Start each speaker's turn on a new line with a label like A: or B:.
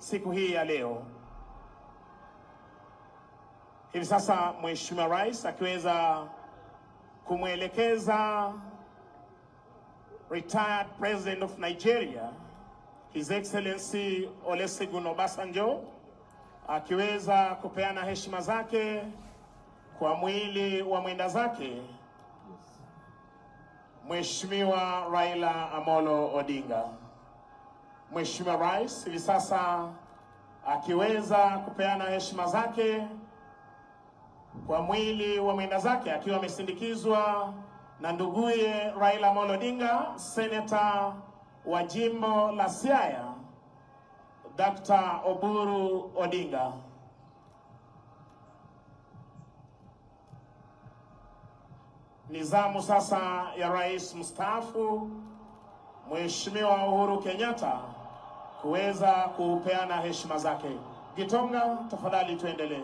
A: siku hii ya leo. Hivi sasa Mheshimiwa Rais akiweza kumwelekeza retired President of Nigeria, His Excellency Olusegun Obasanjo, akiweza kupeana heshima zake kwa mwili wa mwenda zake Mheshimiwa Raila Amolo Odinga. Mheshimiwa Rais hivi sasa akiweza kupeana heshima zake kwa mwili wa mwenda zake akiwa amesindikizwa na nduguye Raila Amolo Odinga, Senator wa jimbo la Siaya, Dr. Oburu Odinga. Nizamu sasa ya Rais mstaafu Mheshimiwa Uhuru Kenyatta kuweza kupeana heshima zake. Gitonga, tafadhali tuendelee.